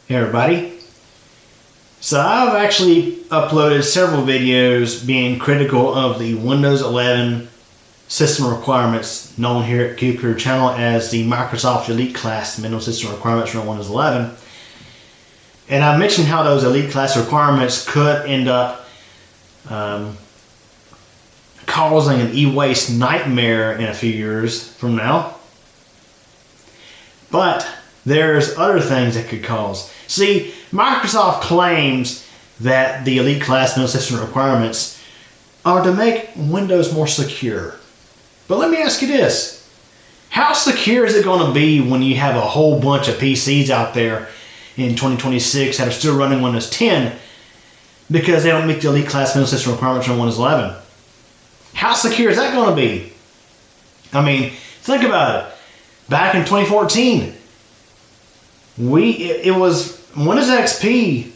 Hey everybody. So I've actually uploaded several videos being critical of the Windows 11 system requirements known here at Computer Channel as the Microsoft Elite Class minimum system requirements for Windows 11. And I mentioned how those Elite Class requirements could end up causing an e-waste nightmare in a few years from now. But there's other things that could cause. See, Microsoft claims that the Elite Class minimum system requirements are to make Windows more secure. But let me ask you this. How secure is it going to be when you have a whole bunch of PCs out there in 2026 that are still running Windows 10 because they don't meet the Elite Class minimum system requirements on Windows 11? How secure is that going to be? I mean, think about it. Back in 2014, it was Windows XP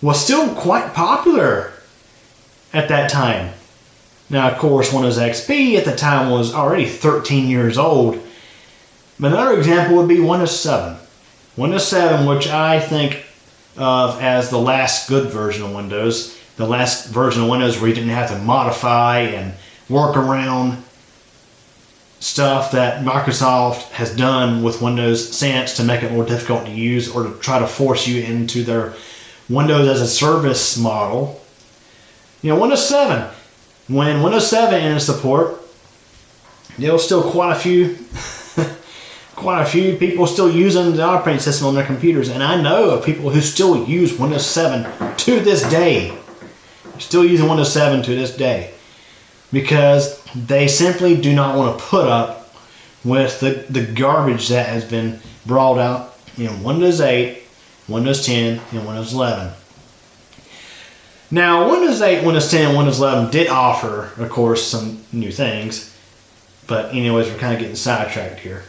was still quite popular at that time. Now, of course, Windows XP at the time was already 13 years old. But another example would be Windows 7. Windows 7, which I think of as the last good version of Windows. The last version of Windows where you didn't have to modify and work around stuff that Microsoft has done with Windows since to make it more difficult to use or to try to force you into their Windows as a service model. You know, Windows 7. When Windows 7 entered support, there was still quite a few people still using the operating system on their computers, and I know of people who still use Windows 7 to this day. Still using Windows 7 to this day because they simply do not want to put up with the garbage that has been brought out in Windows 8, Windows 10, and Windows 11. Now, Windows 8, Windows 10, and Windows 11 did offer, of course, some new things. But anyways, we're kind of getting sidetracked here.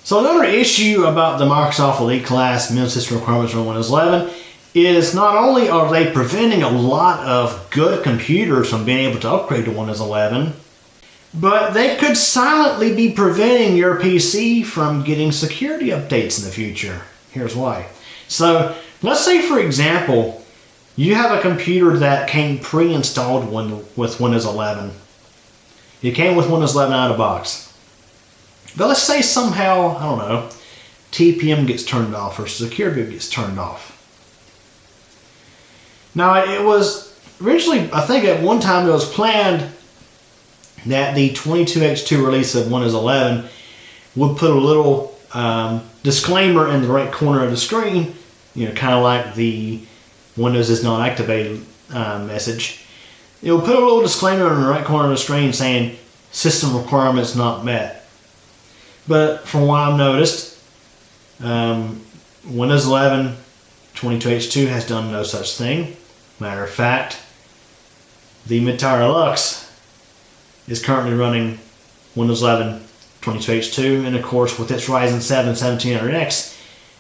So another issue about the Microsoft Elite Class minimum system requirements for Windows 11 is not only are they preventing a lot of good computers from being able to upgrade to Windows 11, but they could silently be preventing your PC from getting security updates in the future. Here's why. So let's say, for example, you have a computer that came pre-installed with Windows 11. It came with Windows 11 out of the box. But let's say somehow, I don't know, TPM gets turned off or security gets turned off. Now, it was originally, I think at one time it was planned that the 22H2 release of Windows 11 would put a little disclaimer in the right corner of the screen, you know, kind of like the Windows is not activated message. It will put a little disclaimer in the right corner of the screen saying system requirements not met. But from what I've noticed, Windows 11 22H2 has done no such thing. Matter of fact, the mid-tier Lux is currently running Windows 11 22H2, and of course with its Ryzen 7 1700X,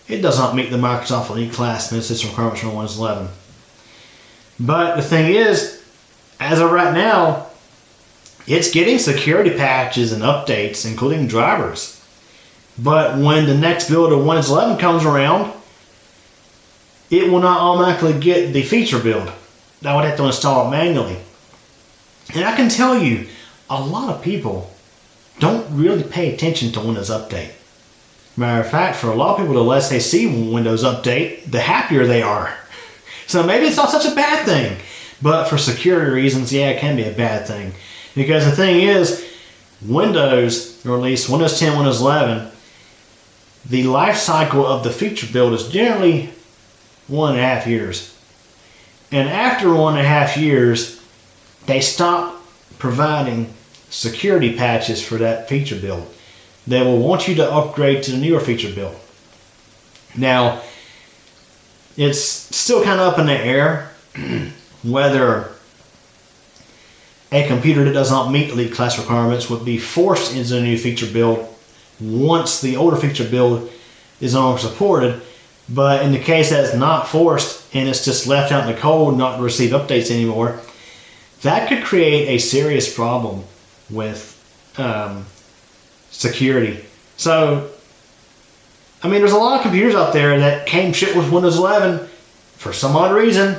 it does not meet the Microsoft Elite Class minimum system requirements for Windows 11. But the thing is, as of right now, it's getting security patches and updates, including drivers. But when the next build of Windows 11 comes around, it will not automatically get the feature build. I would have to install it manually. And I can tell you, a lot of people don't really pay attention to Windows Update. Matter of fact, for a lot of people, the less they see Windows Update, the happier they are. So maybe it's not such a bad thing. But for security reasons, yeah, it can be a bad thing. Because the thing is, Windows, or at least Windows 10, Windows 11, the life cycle of the feature build is generally 1.5 years. And after 1.5 years, they stop providing security patches for that feature build. They will want you to upgrade to the newer feature build. Now, it's still kind of up in the air whether a computer that does not meet Elite Class requirements would be forced into the new feature build once the older feature build is no longer supported. But in the case that it's not forced and it's just left out in the cold, not to receive updates anymore, that could create a serious problem with security. So I mean, there's a lot of computers out there that came shipped with Windows 11. For some odd reason,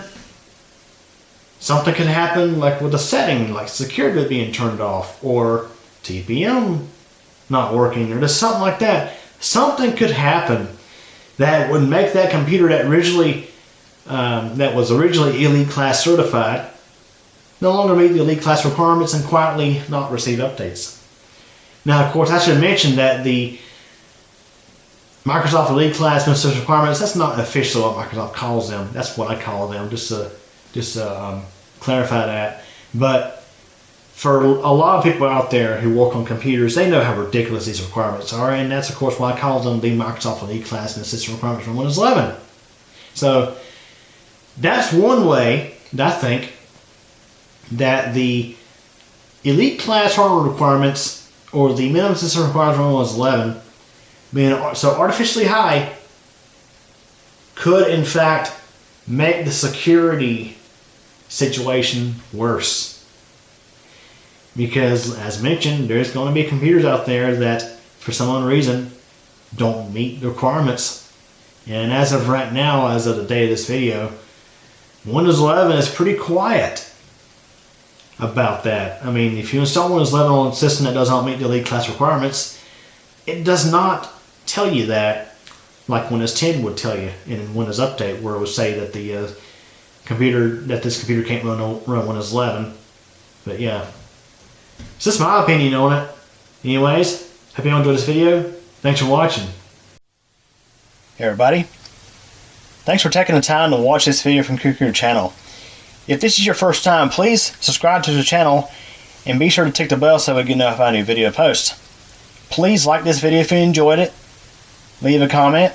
something could happen, like with a setting, like security being turned off, or TPM not working, or just something like that. Something could happen that would make that computer that was originally Elite Class certified no longer meet the Elite Class requirements and quietly not receive updates. Now, of course, I should mention that the Microsoft Elite Class Ministers requirements, that's not officially what Microsoft calls them. That's what I call them, just to clarify that. But for a lot of people out there who work on computers, they know how ridiculous these requirements are, and that's, of course, why I call them the Microsoft Elite Class Ministers requirements from Windows 11. So that's one way that I think that the Elite Class hardware requirements, or the minimum system requirements from Windows 11, being so artificially high, could in fact make the security situation worse. Because, as mentioned, there's going to be computers out there that, for some unknown reason, don't meet the requirements. And as of right now, as of the day of this video, Windows 11 is pretty quiet about that. I mean, if you install Windows 11 on a system that does not meet the Elite Class requirements, it does not tell you that like Windows 10 would tell you in Windows Update, where it would say that this computer can't run Windows 11. But yeah, it's just my opinion on it. Anyways, hope you all enjoyed this video. Thanks for watching. Hey everybody, thanks for taking the time to watch this video from Kuku channel. If this is your first time, please subscribe to the channel and be sure to tick the bell so we get notified when a new video post. Please like this video if you enjoyed it, leave a comment,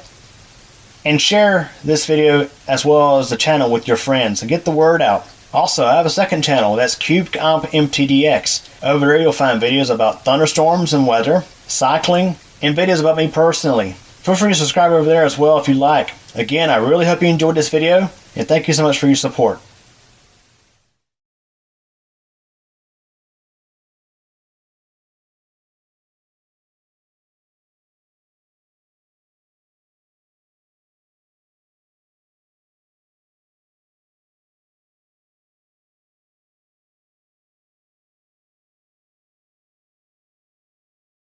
and share this video as well as the channel with your friends and get the word out. Also, I have a second channel, that's CubeCompMTDX. Over there you'll find videos about thunderstorms and weather, cycling, and videos about me personally. Feel free to subscribe over there as well if you like. Again, I really hope you enjoyed this video, and thank you so much for your support.